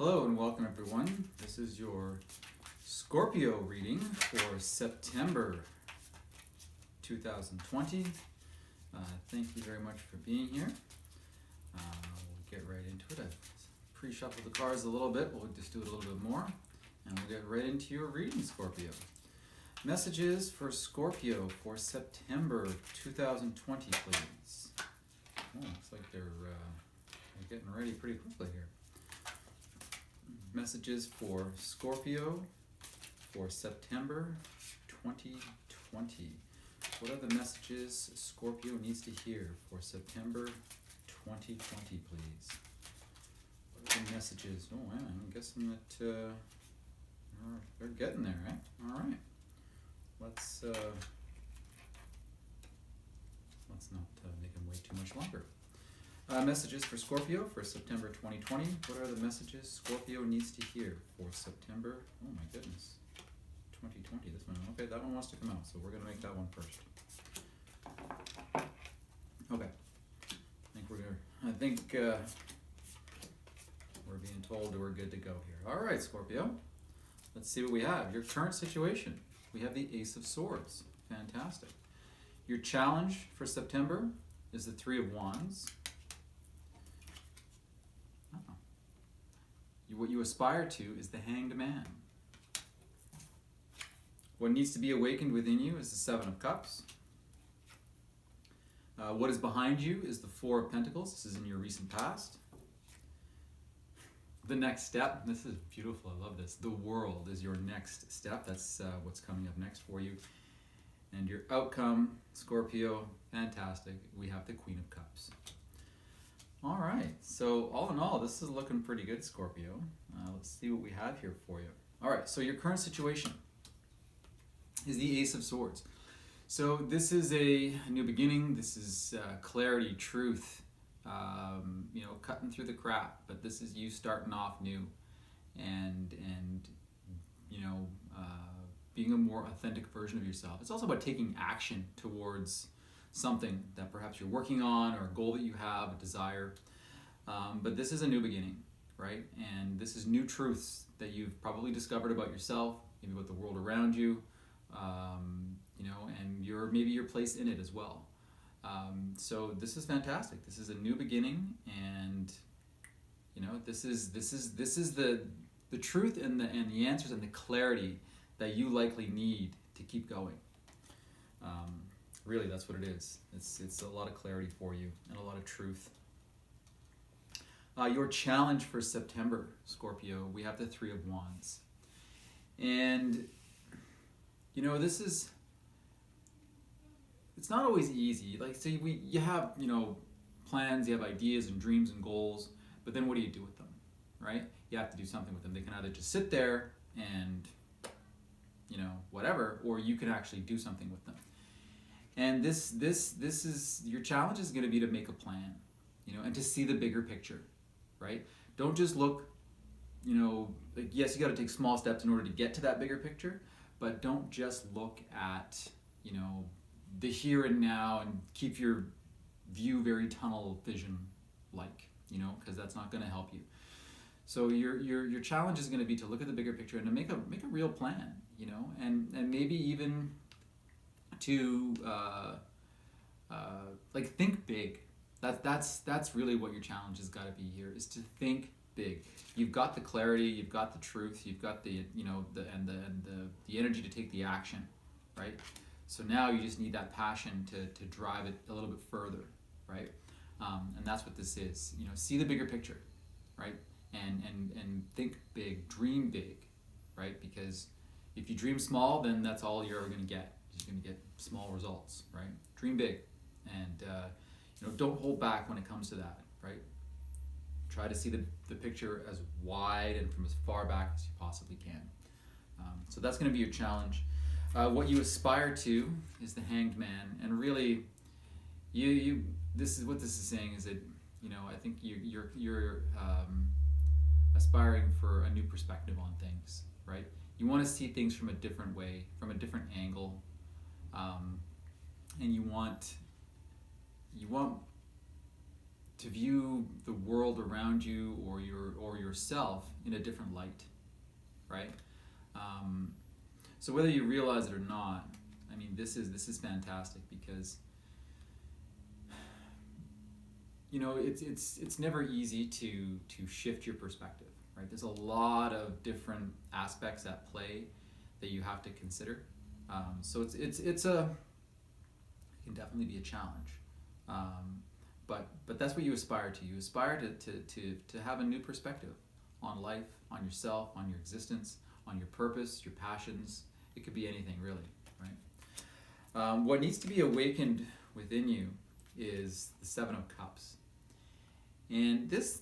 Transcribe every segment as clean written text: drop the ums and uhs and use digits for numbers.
Hello and welcome everyone. This is your Scorpio reading for September 2020. Thank you very much for being here. We'll get right into it. I've pre-shuffled the cards a little bit. We'll just do it a little bit more and we'll get right into your reading, Scorpio. Messages for Scorpio for September 2020, please. Oh, looks like they're getting ready pretty quickly here. Messages for Scorpio for September 2020. What are the messages Scorpio needs to hear for September 2020, please? What are the messages? Oh, man, I'm guessing that they're getting there, right? All right. Let's not make them wait too much longer. Messages for Scorpio for September 2020. What are the messages Scorpio needs to hear for September? Oh my goodness, 2020. This one. Okay, that one wants to come out, so we're gonna make that one first. Okay. I think we're being told that we're good to go here. All right, Scorpio. Let's see what we have. Your current situation. We have the Ace of Swords. Fantastic. Your challenge for September is the Three of Wands. What you aspire to is the Hanged Man. What needs to be awakened within you is the Seven of Cups. What is behind you is the Four of Pentacles. This is in your recent past. The next step, this is beautiful, I love this. The World is your next step. That's what's coming up next for you. And your outcome, Scorpio, fantastic. We have the Queen of Cups. All right, so all in all, this is looking pretty good, Scorpio. Let's see what we have here for you. All right, so your current situation is the Ace of Swords. So this is a new beginning. This is clarity, truth, cutting through the crap. But this is you starting off new, and being a more authentic version of yourself. It's also about taking action towards something that perhaps you're working on, or a goal that you have, a desire. But this is a new beginning, right? And this is new truths that you've probably discovered about yourself, maybe about the world around you, and maybe your place in it as well. So this is fantastic. This is a new beginning, and this is the truth and the answers and the clarity that you likely need to keep going. Really, that's what it is. It's a lot of clarity for you and a lot of truth. Your challenge for September, Scorpio, we have the Three of Wands. And, it's not always easy. Like, so you have, plans, you have ideas and dreams and goals, but then what do you do with them, right? You have to do something with them. They can either just sit there and, whatever, or you can actually do something with them. And this is your challenge is going to be to make a plan, and to see the bigger picture, right? Don't just look, yes, you got to take small steps in order to get to that bigger picture, but don't just look at, the here and now and keep your view very tunnel vision like, because that's not going to help you. So your challenge is going to be to look at the bigger picture and to make a real plan, and maybe even to think big. That's really what your challenge has got to be here, is to think big. You've got the clarity, you've got the truth, you've got the the energy to take the action, right? So now you just need that passion to drive it a little bit further, right? And that's what this is. See the bigger picture, right? And think big, dream big, right? Because if you dream small, then that's all you're ever going to get. You're going to get small results, right? Dream big, and don't hold back when it comes to that, right? Try to see the picture as wide and from as far back as you possibly can. So that's going to be your challenge. What you aspire to is the Hanged Man, and really, this is what this is saying is that I think you're aspiring for a new perspective on things, right? You want to see things from a different way, from a different angle, and you want to view the world around you or yourself in a different light, right? So whether you realize it or not, I mean, this is fantastic because it's never easy to shift your perspective, right? There's a lot of different aspects at play that you have to consider. So it can definitely be a challenge. But that's what you aspire to. You aspire to have a new perspective on life, on yourself, on your existence, on your purpose, your passions. It could be anything, really, right? What needs to be awakened within you is the Seven of Cups. And this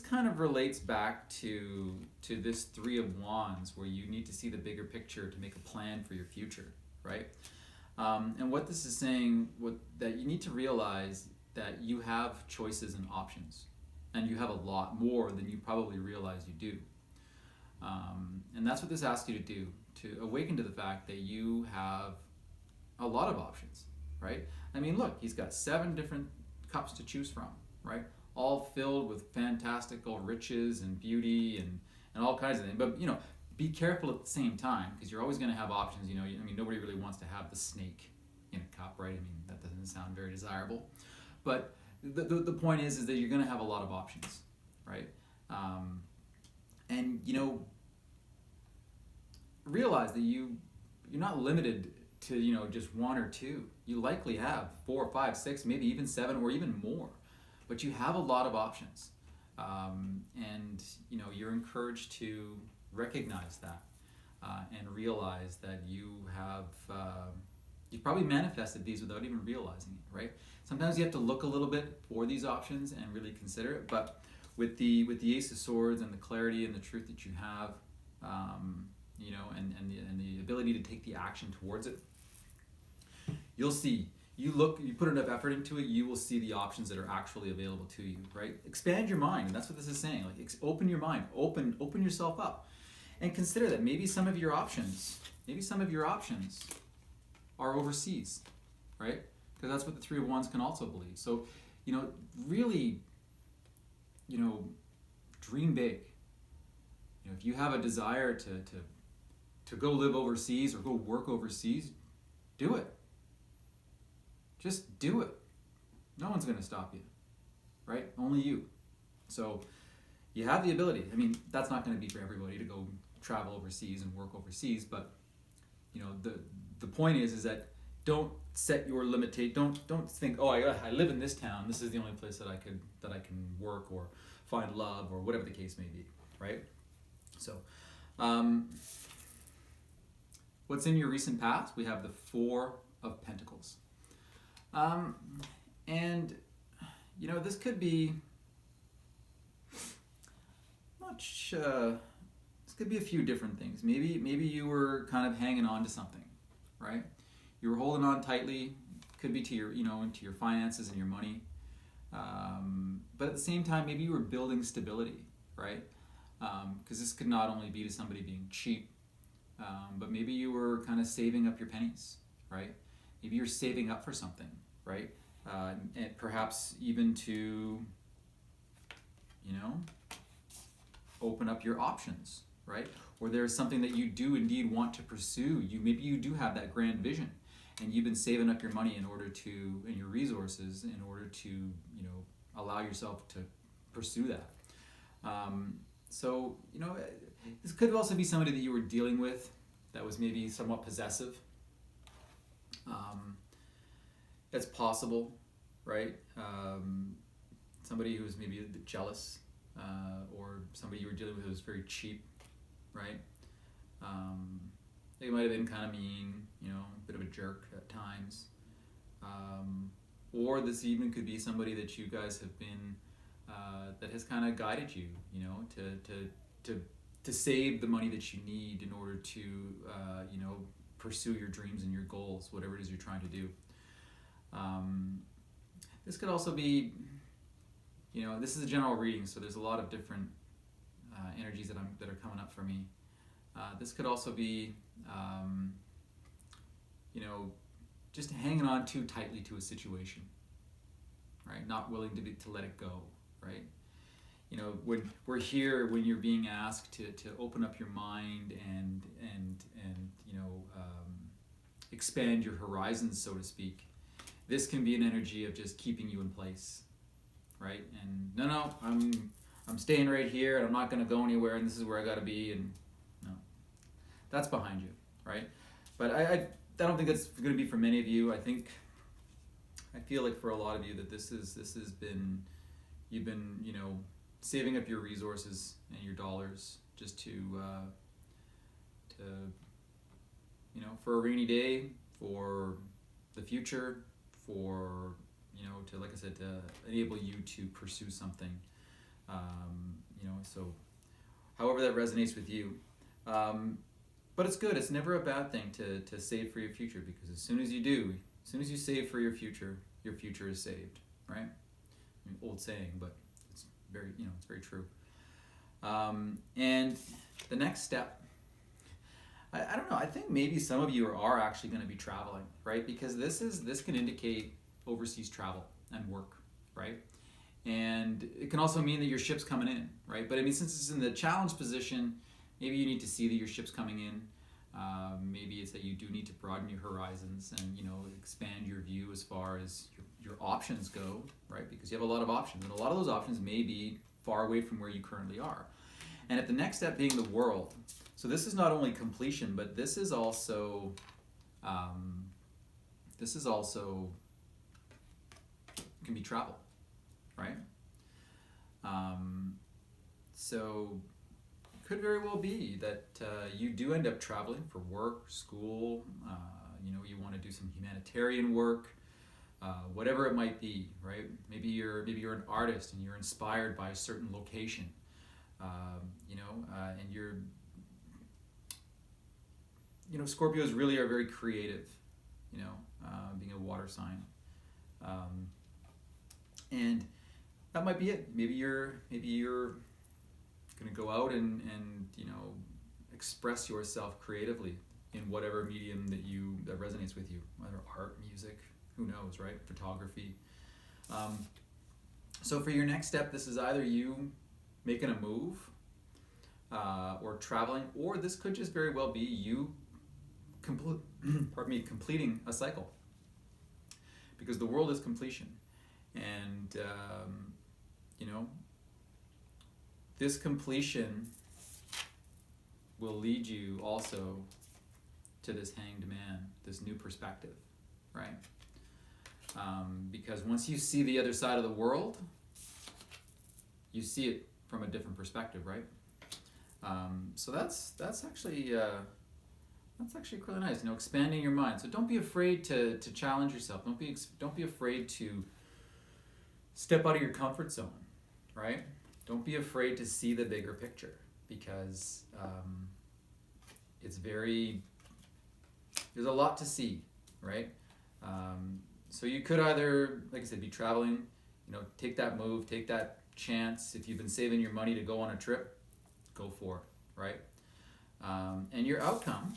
kind of relates back to this Three of Wands, where you need to see the bigger picture to make a plan for your future, right? And what this is saying, that you need to realize that you have choices and options, and you have a lot more than you probably realize you do. And that's what this asks you to do, to awaken to the fact that you have a lot of options, right? I mean, look, he's got 7 different cups to choose from, right? All filled with fantastical riches and beauty and all kinds of things. But, be careful at the same time, because you're always going to have options. I mean, nobody really wants to have the snake in a cup, right? I mean, that doesn't sound very desirable. But the point is that you're going to have a lot of options, right? And, realize that you're not limited to, just 1 or 2. You likely have 4, 5, 6, maybe even 7 or even more. But you have a lot of options. And, you're encouraged to recognize that and realize that you've probably manifested these without even realizing it, right? Sometimes you have to look a little bit for these options and really consider it. But with the Ace of Swords and the clarity and the truth that you have, and the ability to take the action towards it, you'll see. You put enough effort into it, you will see the options that are actually available to you, right? Expand your mind, and that's what this is saying. Like, open your mind, open yourself up, and consider that maybe some of your options are overseas, right? Because that's what the Three of Wands can also believe. So, really, dream big. If you have a desire to go live overseas or go work overseas, do it. Just do it. No one's going to stop you, right? Only you. So you have the ability. I mean, that's not going to be for everybody to go travel overseas and work overseas, but the point is that don't set your don't think, oh, I live in this town, this is the only place that I can work or find love or whatever the case may be, right? So what's in your recent past? We have the Four of Pentacles. And this could be this could be a few different things. Maybe you were kind of hanging on to something, right? You were holding on tightly. Could be to your into your finances and your money. But at the same time, maybe you were building stability, right? Because this could not only be to somebody being cheap, but maybe you were kind of saving up your pennies, right? Maybe you're saving up for something, right? And perhaps even to, open up your options, right? Or there's something that you do indeed want to pursue. Maybe you do have that grand vision, and you've been saving up your money and your resources in order to, allow yourself to pursue that. So, this could also be somebody that you were dealing with that was maybe somewhat possessive. That's possible, right? Somebody who was maybe a bit jealous, or somebody you were dealing with who was very cheap, right? They might have been kind of mean, a bit of a jerk at times. Or this even could be somebody that you guys have been, that has kind of guided you, to save the money that you need in order to, pursue your dreams and your goals, whatever it is you're trying to do. This could also be, this is a general reading, so there's a lot of different energies that are coming up for me. This could also be, just hanging on too tightly to a situation, right? Not willing to let it go, right? You know, when we're here, when you're being asked to open up your mind and you know, expand your horizons, so to speak, this can be an energy of just keeping you in place, right? And no, I'm staying right here, and I'm not going to go anywhere, and this is where I got to be, and no, that's behind you, right? But I don't think that's going to be for many of you. I feel like for a lot of you that this has been, you've been, you know, saving up your resources and your dollars just to you know, for a rainy day, for the future, for, you know, to, like I said, to enable you to pursue something, you know, so however that resonates with you. But it's good. It's never a bad thing to save for your future, because as soon as you save for your future is saved, right? I mean, old saying, but it's very, you know, it's very true. And the next step, I don't know, I think maybe some of you are actually going to be traveling, right? Because this can indicate overseas travel and work, right? And it can also mean that your ship's coming in, right? But I mean, since it's in the challenge position, maybe you need to see that your ship's coming in. Maybe it's that you do need to broaden your horizons and, you know, expand your view as far as your options go, right? Because you have a lot of options, and a lot of those options may be far away from where you currently are. And at the next step being the world. So this is not only completion, but this is also can be travel, right? So it could very well be that you do end up traveling for work, school, you know, you want to do some humanitarian work, whatever it might be, right? Maybe you're an artist and you're inspired by a certain location, you know, and you know, Scorpios really are very creative, you know, being a water sign. And that might be it. Maybe you're going to go out and you know, express yourself creatively in whatever medium that resonates with you, whether art, music, who knows, right? Photography. So for your next step, this is either you making a move, or traveling, or this could just very well be you completing a cycle, because the world is completion. And you know, this completion will lead you also to this hanged man, this new perspective, right? Because once you see the other side of the world, you see it from a different perspective, right? So that's actually really nice. You know, expanding your mind. So don't be afraid to challenge yourself. Don't be afraid to step out of your comfort zone, right? Don't be afraid to see the bigger picture, because there's a lot to see, right? So you could either, like I said, be traveling, you know, take that move, take that chance. If you've been saving your money to go on a trip, go for it, right? And your outcome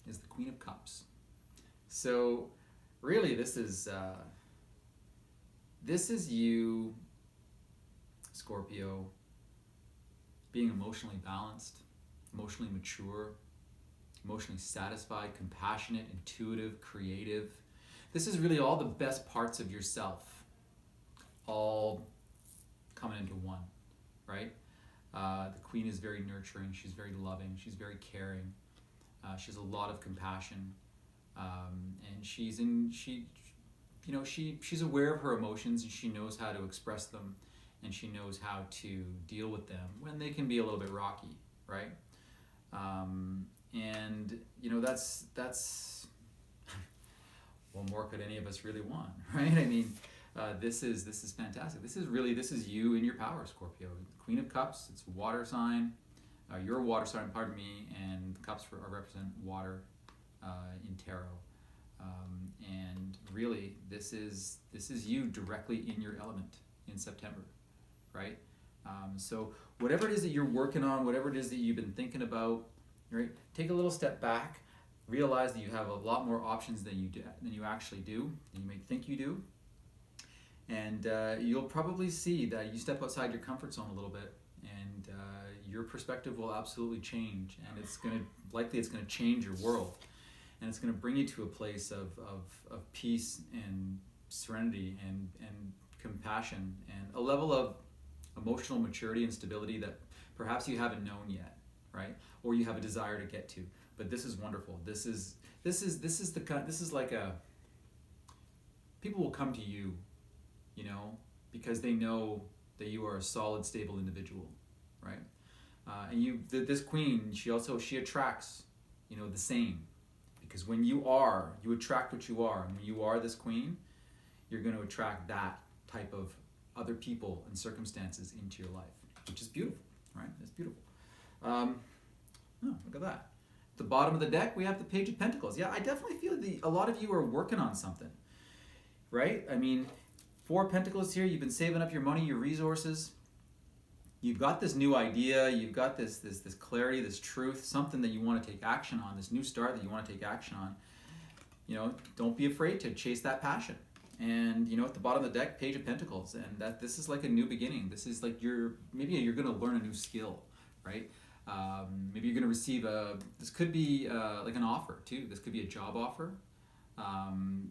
is the Queen of Cups. So really, this is you, Scorpio, being emotionally balanced, emotionally mature, emotionally satisfied, compassionate, intuitive, creative. This is really all the best parts of yourself, all coming into one, right? The Queen is very nurturing. She's very loving. She's very caring. She has a lot of compassion, and she's aware of her emotions, and she knows how to express them, and she knows how to deal with them when they can be a little bit rocky, right? And you know, that's what more could any of us really want, right? I mean, this is fantastic. This is you in your power, Scorpio. Queen of Cups. It's a water sign. You're a water sign, pardon me, and the cups represent water in tarot. And really, this is you directly in your element in September, right? So whatever it is that you're working on, whatever it is that you've been thinking about, right? Take a little step back, realize that you have a lot more options than you actually do, than you may think you do, And you'll probably see that you step outside your comfort zone a little bit, and your perspective will absolutely change, and it's going to change your world, and it's going to bring you to a place of peace and serenity and compassion and a level of emotional maturity and stability that perhaps you haven't known yet, right? Or you have a desire to get to. But this is wonderful. This is like a, people will come to you, you know, because they know that you are a solid, stable individual, right? And this queen, she attracts, you know, the same, because when you attract what you are, and when you are this queen, you're going to attract that type of other people and circumstances into your life, which is beautiful, right? It's beautiful. Look at that. At the bottom of the deck, we have the Page of Pentacles. Yeah, I definitely feel a lot of you are working on something, right? I mean, 4 Pentacles here. You've been saving up your money, your resources. You've got this new idea. You've got this clarity, this truth, something that you want to take action on, this new start that you want to take action on. You know, don't be afraid to chase that passion. And you know, at the bottom of the deck, Page of Pentacles, and that this is like a new beginning. This is like maybe you're going to learn a new skill, right? Maybe you're going to receive this could be like an offer too. This could be a job offer.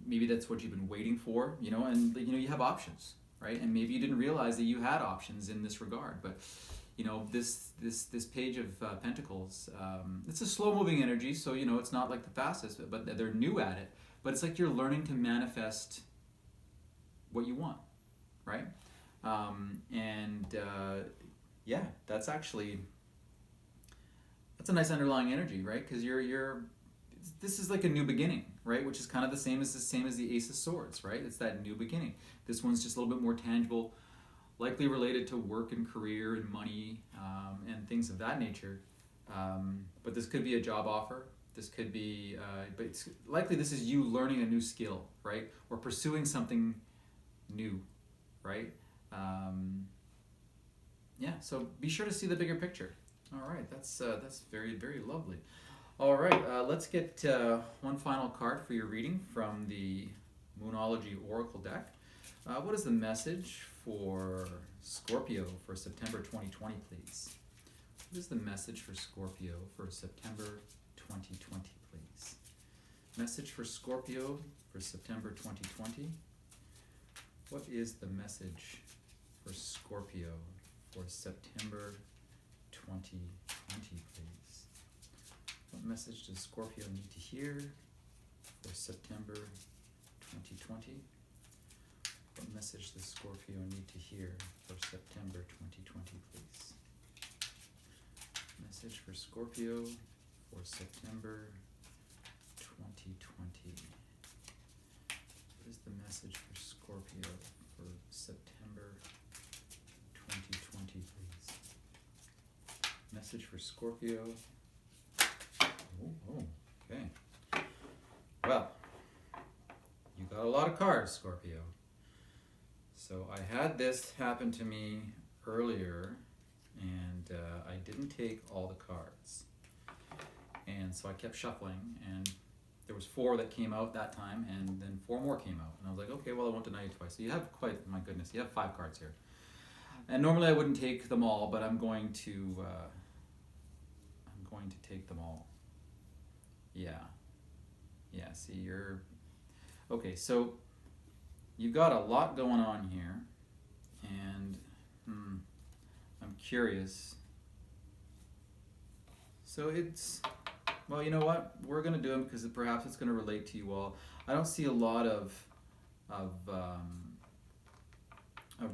Maybe that's what you've been waiting for, you know, and you know, you have options, right? And maybe you didn't realize that you had options in this regard, but you know, this Page of Pentacles, it's a slow moving energy, so you know, it's not like the fastest, but they're new at it. But it's like you're learning to manifest what you want, right? Yeah, that's a nice underlying energy, right? Because this is like a new beginning, right? Which is kind of the same as the Ace of Swords, right? It's that new beginning. This one's just a little bit more tangible, likely related to work and career and money and things of that nature. But this could be a job offer. This could be, but it's likely this is you learning a new skill, right? Or pursuing something new, right? Yeah, so be sure to see the bigger picture. All right, that's very, very lovely. All right, let's get one final card for your reading from the Moonology Oracle deck. What is the message for Scorpio for September 2020, please? What is the message for Scorpio for September 2020, please? Message for Scorpio for September 2020. What is the message for Scorpio for September 2020, please? What message does Scorpio need to hear for September 2020? What message does Scorpio need to hear for September 2020, please? Message for Scorpio for September 2020. What is the message for Scorpio for September 2020, please? Message for Scorpio. Okay. Well, you got a lot of cards, Scorpio. So I had this happen to me earlier, and I didn't take all the cards. And so I kept shuffling, and there was 4 that came out that time, and then 4 more came out. And I was like, okay, well, I won't deny you twice. So you have my goodness, you have 5 cards here. And normally I wouldn't take them all, but I'm going to take them all. Yeah, see, you're... Okay, so you've got a lot going on here, and I'm curious. So it's... Well, you know what? We're going to do them because perhaps it's going to relate to you all. I don't see a lot of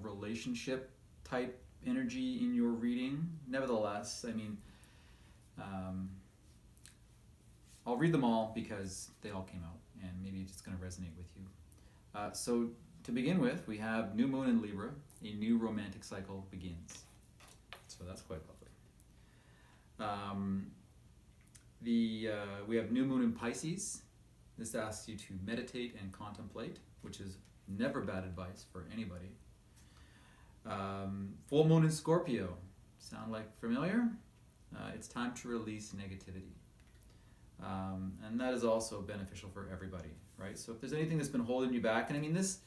relationship type energy in your reading. Nevertheless, I mean, I'll read them all because they all came out, and maybe it's going to resonate with you. So to begin with, we have New Moon in Libra. A new romantic cycle begins. So that's quite lovely. We have New Moon in Pisces. This asks you to meditate and contemplate, which is never bad advice for anybody. Full Moon in Scorpio. Sound like familiar? It's time to release negativity. And that is also beneficial for everybody, right? So if there's anything that's been holding you back, and I mean this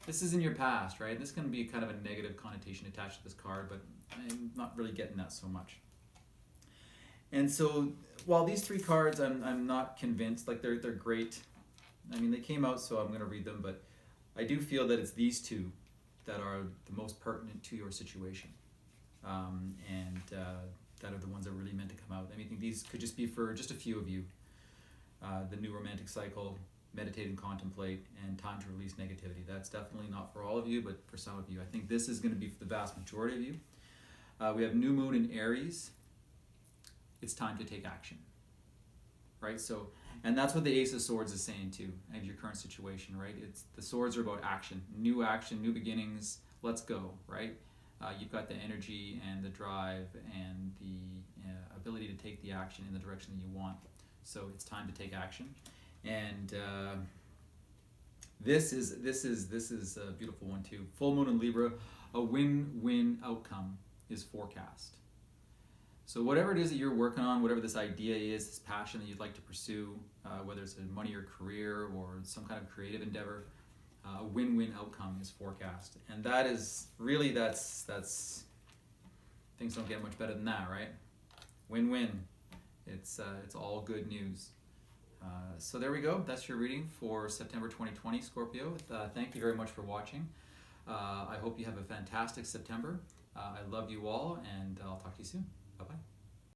this is in your past, right? This can be kind of a negative connotation attached to this card, but I'm not really getting that so much. And so, while these three cards, I'm not convinced. Like they're great. I mean, they came out, so I'm going to read them. But I do feel that it's these two that are the most pertinent to your situation, and that are the ones that are really meant to come out. I mean, I think these could just be for just a few of you. The new romantic cycle, meditate and contemplate, and time to release negativity. That's definitely not for all of you, but for some of you. I think this is going to be for the vast majority of you. We have new moon in Aries. It's time to take action, right? So, and that's what the Ace of Swords is saying too, of your current situation, right? It's the swords are about action, new beginnings. Let's go, right? You've got the energy and the drive and the ability to take the action in the direction that you want. So it's time to take action, and this is a beautiful one too. Full moon in Libra, a win-win outcome is forecast. So whatever it is that you're working on, whatever this idea is, this passion that you'd like to pursue, whether it's a money or career or some kind of creative endeavor, a win-win outcome is forecast. And that is really, that's things don't get much better than that, right? Win-win. It's all good news. So there we go. That's your reading for September 2020, Scorpio. Thank you very much for watching. I hope you have a fantastic September. I love you all, and I'll talk to you soon. Bye-bye.